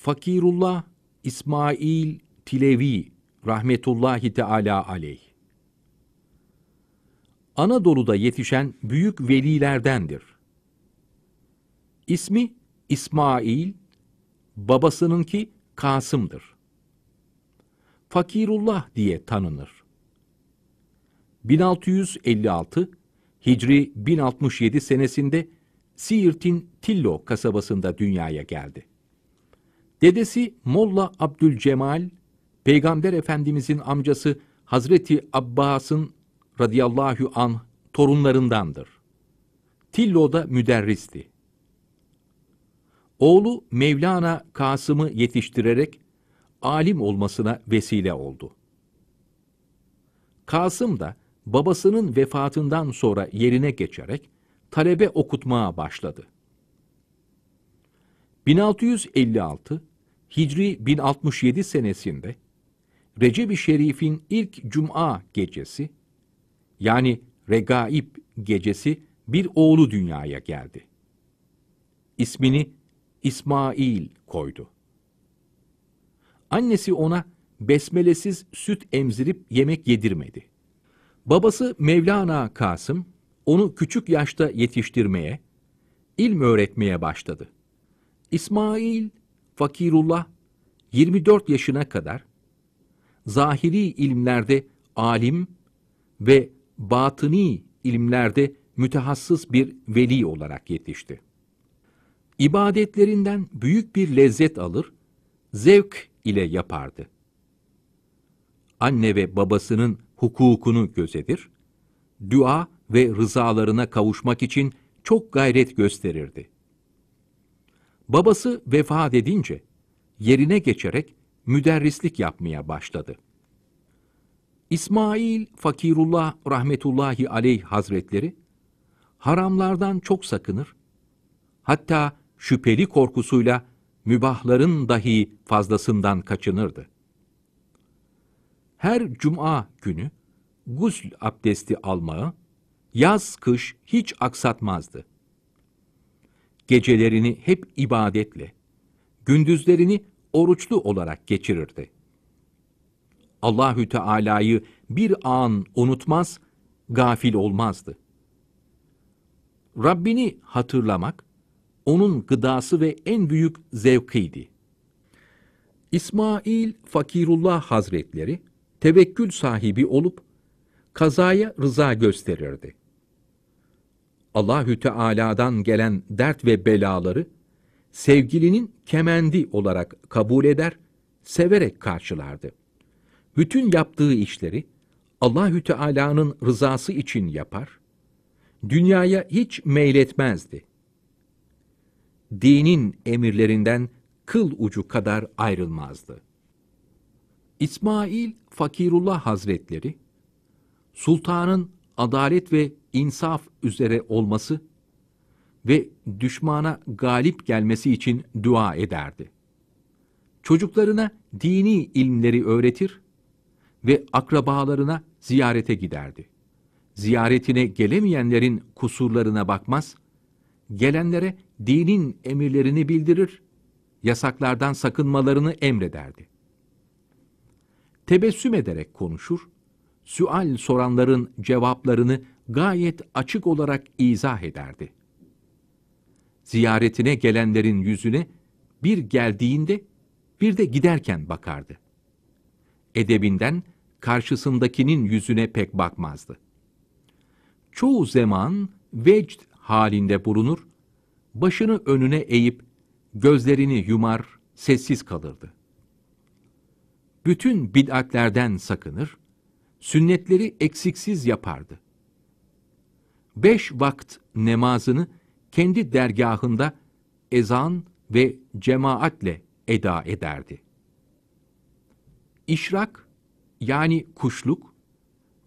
Fakirullah İsmail Tilevi rahmetullahi teala aleyh. Anadolu'da yetişen büyük velilerdendir. İsmi İsmail, babasınınki Kasım'dır. Fakirullah diye tanınır. 1656, Hicri 1067 senesinde Siirt'in Tillo kasabasında dünyaya geldi. Dedesi Molla Abdülcemal, Peygamber Efendimizin amcası Hazreti Abbas'ın radıyallahu anh torunlarındandır. Tillo'da müderristi. Oğlu Mevlana Kasım'ı yetiştirerek alim olmasına vesile oldu. Kasım da babasının vefatından sonra yerine geçerek talebe okutmaya başladı. 1656, Hicri 1067 senesinde Recep-i Şerif'in ilk Cuma gecesi, yani Regaib gecesi bir oğlu dünyaya geldi. İsmini İsmail koydu. Annesi ona besmelesiz süt emzirip yemek yedirmedi. Babası Mevlana Kasım, onu küçük yaşta yetiştirmeye, ilm öğretmeye başladı. İsmail, Fakirullah, 24 yaşına kadar, zahiri ilimlerde alim ve batıni ilimlerde mütehassıs bir veli olarak yetişti. İbadetlerinden büyük bir lezzet alır, zevk ile yapardı. Anne ve babasının hukukunu gözetir, dua ve rızalarına kavuşmak için çok gayret gösterirdi. Babası vefat edince, yerine geçerek müderrislik yapmaya başladı. İsmail Fakirullah rahmetullahi aleyh hazretleri, haramlardan çok sakınır, hatta şüpheli korkusuyla mübahların dahi fazlasından kaçınırdı. Her cuma günü gusül abdesti almayı, yaz kış hiç aksatmazdı. Gecelerini hep ibadetle, gündüzlerini oruçlu olarak geçirirdi. Allahü Teala'yı bir an unutmaz, gafil olmazdı. Rabbini hatırlamak, onun gıdası ve en büyük zevkiydi. İsmail Fakirullah Hazretleri, tevekkül sahibi olup, kazaya rıza gösterirdi. Allahü Teala'dan gelen dert ve belaları, sevgilinin kemendi olarak kabul eder, severek karşılardı. Bütün yaptığı işleri, Allahü Teala'nın rızası için yapar, dünyaya hiç meyletmezdi. Dinin emirlerinden kıl ucu kadar ayrılmazdı. İsmail Fakirullah Hazretleri, sultanın adalet ve insaf üzere olması ve düşmana galip gelmesi için dua ederdi. Çocuklarına dini ilimleri öğretir ve akrabalarına ziyarete giderdi. Ziyaretine gelemeyenlerin kusurlarına bakmaz, gelenlere dinin emirlerini bildirir, yasaklardan sakınmalarını emrederdi. Tebessüm ederek konuşur, sual soranların cevaplarını gayet açık olarak izah ederdi. Ziyaretine gelenlerin yüzüne bir geldiğinde bir de giderken bakardı. Edebinden karşısındakinin yüzüne pek bakmazdı. Çoğu zaman vecd halinde bulunur, başını önüne eğip gözlerini yumar, sessiz kalırdı. Bütün bid'atlerden sakınır, sünnetleri eksiksiz yapardı. 5 vakit namazını kendi dergahında ezan ve cemaatle eda ederdi. İşrak, yani kuşluk,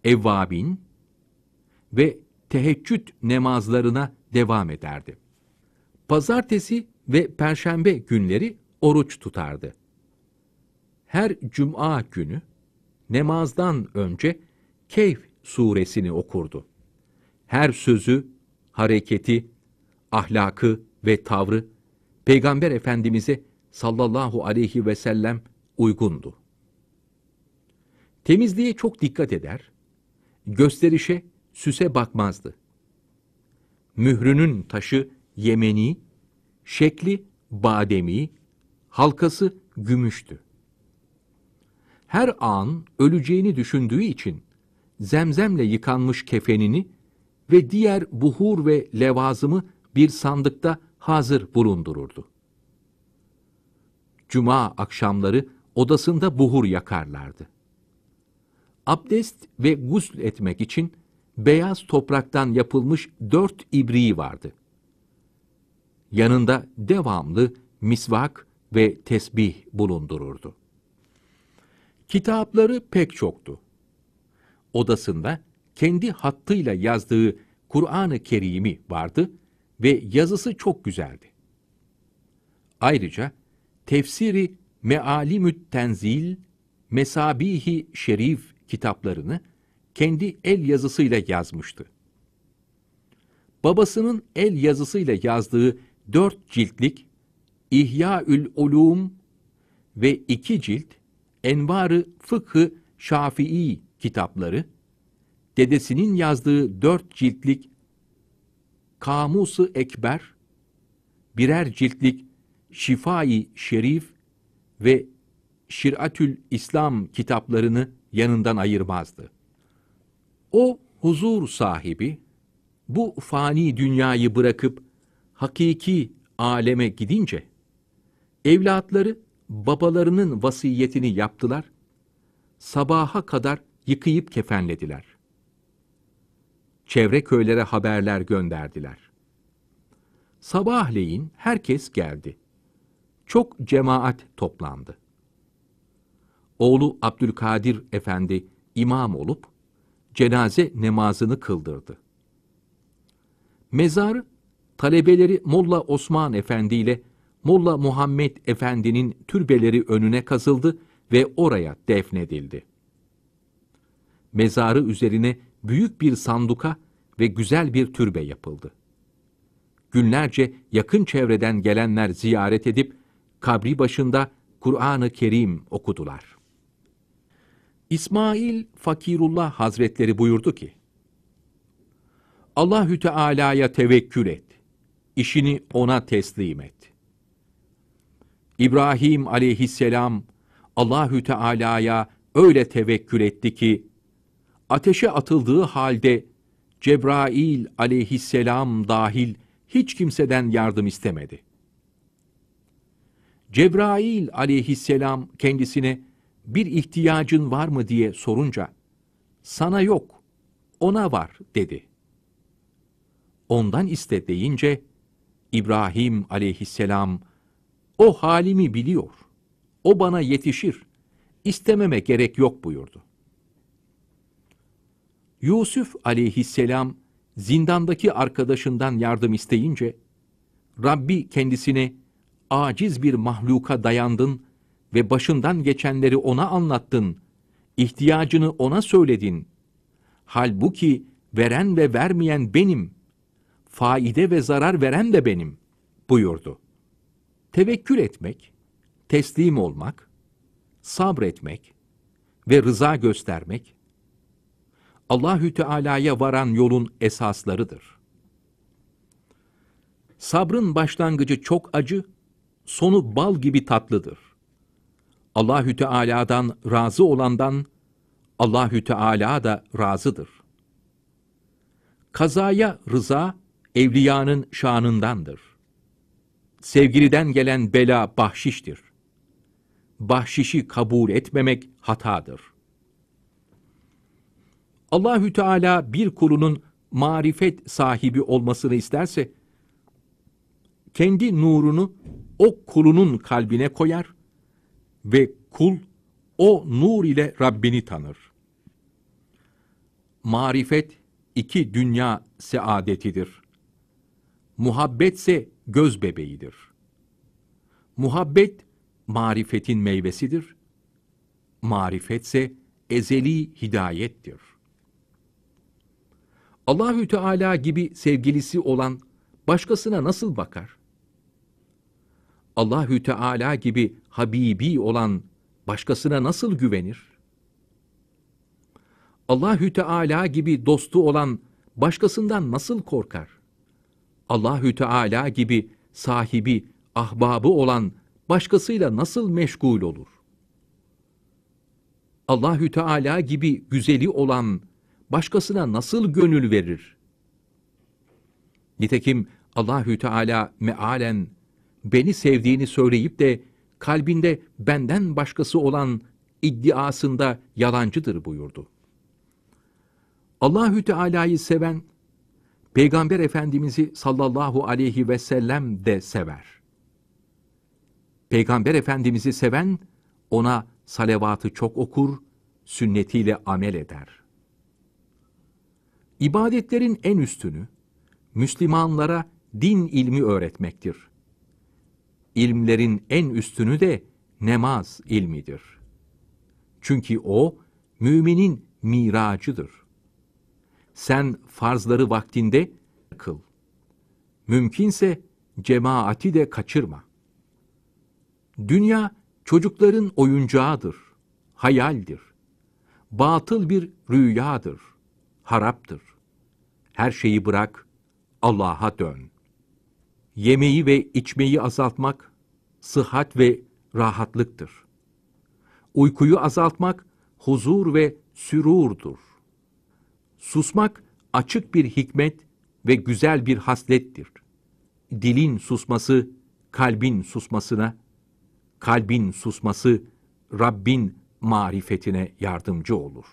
evvabin ve teheccüd namazlarına devam ederdi. Pazartesi ve perşembe günleri oruç tutardı. Her cuma günü namazdan önce Kehf suresini okurdu. Her sözü, hareketi, ahlakı ve tavrı Peygamber Efendimiz'e sallallahu aleyhi ve sellem uygundu. Temizliğe çok dikkat eder, gösterişe, süse bakmazdı. Mührünün taşı Yemeni, şekli bademi, halkası gümüştü. Her an öleceğini düşündüğü için zemzemle yıkanmış kefenini ve diğer buhur ve levazımı bir sandıkta hazır bulundururdu. Cuma akşamları odasında buhur yakarlardı. Abdest ve gusül etmek için beyaz topraktan yapılmış 4 ibriği vardı. Yanında devamlı misvak ve tesbih bulundururdu. Kitapları pek çoktu. Odasında kendi hattıyla yazdığı Kur'an-ı Kerim'i vardı ve yazısı çok güzeldi. Ayrıca tefsiri Mealimü't Tenzil, Mesabih-i Şerif kitaplarını kendi el yazısıyla yazmıştı. Babasının el yazısıyla yazdığı 4 ciltlik İhyaül Ulûm ve 2 cilt Envar-ı Fıkh-ı Şafii kitapları, dedesinin yazdığı 4 ciltlik Kamus-ı Ekber, birer ciltlik Şifai Şerif ve Şir'atül İslam kitaplarını yanından ayırmazdı. O huzur sahibi, bu fani dünyayı bırakıp hakiki aleme gidince, evlatları babalarının vasiyetini yaptılar, sabaha kadar yıkayıp kefenlediler. Çevre köylere haberler gönderdiler. Sabahleyin herkes geldi. Çok cemaat toplandı. Oğlu Abdülkadir Efendi imam olup cenaze namazını kıldırdı. Mezar, talebeleri Molla Osman Efendi ile Molla Muhammed Efendi'nin türbeleri önüne kazıldı ve oraya defnedildi. Mezarı üzerine büyük bir sanduka ve güzel bir türbe yapıldı. Günlerce yakın çevreden gelenler ziyaret edip kabri başında Kur'an-ı Kerim okudular. İsmail Fakirullah Hazretleri buyurdu ki, Allahü Teala'ya tevekkül et, işini ona teslim et. İbrahim aleyhisselam Allahü Teala'ya öyle tevekkül etti ki, ateşe atıldığı halde Cebrail aleyhisselam dahil hiç kimseden yardım istemedi. Cebrail aleyhisselam kendisine bir ihtiyacın var mı diye sorunca, sana yok, ona var dedi. Ondan iste deyince, İbrahim aleyhisselam, o halimi biliyor, o bana yetişir, istememe gerek yok buyurdu. Yusuf aleyhisselam, zindandaki arkadaşından yardım isteyince, Rabbi kendisine, aciz bir mahluka dayandın ve başından geçenleri ona anlattın, ihtiyacını ona söyledin. Halbuki veren ve vermeyen benim, faide ve zarar veren de benim, buyurdu. Tevekkül etmek, teslim olmak, sabretmek ve rıza göstermek, Allahü Teala'ya varan yolun esaslarıdır. Sabrın başlangıcı çok acı, sonu bal gibi tatlıdır. Allahü Teala'dan razı olandan Allahü Teala da razıdır. Kazaya rıza evliyanın şanındandır. Sevgiliden gelen bela bahşiştir. Bahşişi kabul etmemek hatadır. Allahü Teala bir kulunun marifet sahibi olmasını isterse, kendi nurunu o kulunun kalbine koyar ve kul o nur ile Rabbini tanır. Marifet 2 dünya saadetidir. Muhabbetse göz bebeğidir. Muhabbet marifetin meyvesidir. Marifetse ezeli hidayettir. Allahü Teala gibi sevgilisi olan başkasına nasıl bakar? Allahü Teala gibi Habibi olan başkasına nasıl güvenir? Allahü Teala gibi dostu olan başkasından nasıl korkar? Allahü Teala gibi sahibi, ahbabı olan başkasıyla nasıl meşgul olur? Allahü Teala gibi güzeli olan başkasına nasıl gönül verir? Nitekim Allahü Teala mealen beni sevdiğini söyleyip de kalbinde benden başkası olan iddiasında yalancıdır buyurdu. Allahü Teala'yı seven, Peygamber Efendimiz'i sallallahu aleyhi ve sellem de sever. Peygamber Efendimiz'i seven, ona salavatı çok okur, sünnetiyle amel eder. İbadetlerin en üstünü, Müslümanlara din ilmi öğretmektir. İlmlerin en üstünü de namaz ilmidir. Çünkü o, müminin miracıdır. Sen farzları vaktinde kıl. Mümkünse cemaati de kaçırma. Dünya çocukların oyuncağıdır, hayaldir. Batıl bir rüyadır, haraptır. Her şeyi bırak, Allah'a dön. Yemeği ve içmeyi azaltmak, sıhhat ve rahatlıktır. Uykuyu azaltmak, huzur ve sürurdur. Susmak, açık bir hikmet ve güzel bir haslettir. Dilin susması, kalbin susmasına, kalbin susması, Rabbin marifetine yardımcı olur.